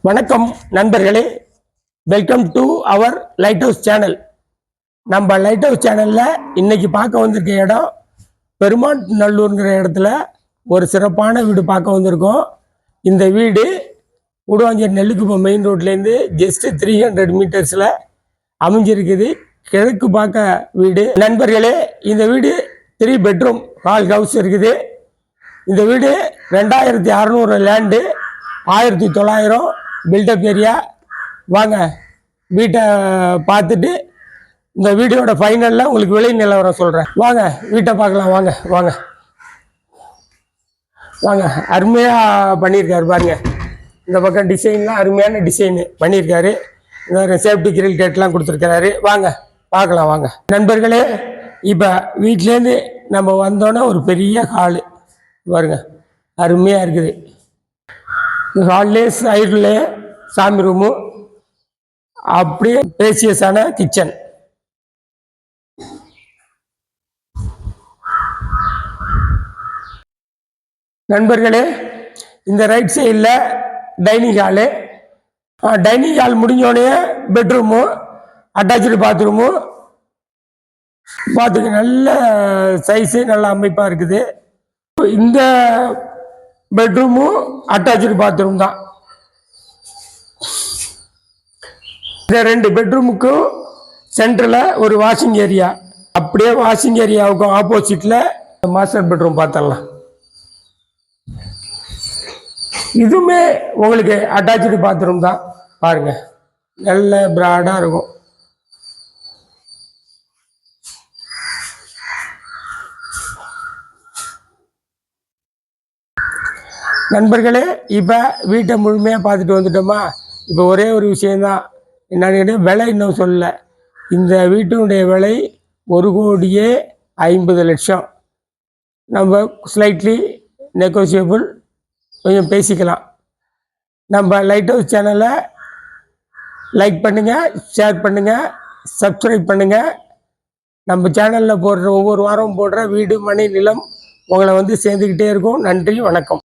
வணக்கம் நண்பர்களே, welcome to our lighthouse channel. நம்ம லைட் ஹவுஸ் சேனலில் இன்னைக்கு பார்க்க வந்திருக்க இடம் பெருமாள் நல்லூர்ங்கிற இடத்துல ஒரு சிறப்பான வீடு பார்க்க வந்திருக்கோம். இந்த வீடு கூடுவாஞ்சேரி நெல்லுக்குப்பம் மெயின் ரோட்லேருந்து ஜஸ்ட் 300 மீட்டர்ஸில் அமைஞ்சிருக்குது. கிழக்கு பார்க்க வீடு. நண்பர்களே, இந்த வீடு 3 பெட்ரூம் ஹால் ஹவுஸ் இருக்குது. இந்த வீடு 2600 லேண்டு, 1900 பில்டப் ஏரியா. வாங்க வீட்டை பார்த்துட்டு இந்த வீடியோட ஃபைனலில் உங்களுக்கு விலை நிலவரம் சொல்கிறேன். வாங்க வீட்டை பார்க்கலாம். வாங்க வாங்க வாங்க. அருமையாக பண்ணியிருக்காரு பாருங்க. இந்த பக்கம் டிசைன்லாம் அருமையான டிசைனு பண்ணியிருக்காரு. இந்த சேஃப்டி கிரில் கேட்லாம் கொடுத்துருக்கிறாரு. வாங்க பார்க்கலாம் வாங்க நண்பர்களே. இப்போ வீட்டிலேருந்து நம்ம வந்தோன்னே ஒரு பெரிய ஹாலு பாருங்க, அருமையாக இருக்குது. இந்த ஹால்லே சைடில் சாமி ரூமு, அப்படியே பேசியஸான கிச்சன். நண்பர்களே, இந்த ரைட் சைடில் டைனிங் ஹாலு. டைனிங் ஹால் முடிஞ்சோடனே பெட்ரூமு, அட்டாச்சு பாத்ரூமு. பார்த்துக்க நல்ல சைஸு, நல்ல அமைப்பாக இருக்குது. இந்த பெட்ரூமும் அட்டாச்சு பாத்ரூம் தான். இந்த 2 பெட்ரூமுக்கும் சென்டரில் ஒரு வாஷிங் ஏரியா. அப்படியே வாஷிங் ஏரியாவுக்கும் ஆப்போசிட்டில் மாஸ்டர் பெட்ரூம் பார்த்துடலாம். இதுவுமே உங்களுக்கு அட்டாச்சு பாத்ரூம் தான். பாருங்க, நல்ல பிராடாக இருக்கும். நண்பர்களே, இப்போ வீட்டை முழுமையாக பார்த்துட்டு வந்துட்டோமா. இப்போ ஒரே ஒரு விஷயந்தான் என்னன்னு, விலை இன்னும் சொல்லலை. இந்த வீட்டினுடைய விலை 1,50,00,000. நம்ம ஸ்லைட்லி நெகோசியபிள், கொஞ்சம் பேசிக்கலாம். நம்ம லைட் ஹவுஸ் சேனலை லைக் பண்ணுங்கள், ஷேர் பண்ணுங்கள், சப்ஸ்கிரைப் பண்ணுங்கள். நம்ம சேனலில் போடுற ஒவ்வொரு வாரம் போடுற வீடு, மனை, நிலம் உங்களை வந்து சேர்ந்துக்கிட்டே இருக்கும். நன்றி, வணக்கம்.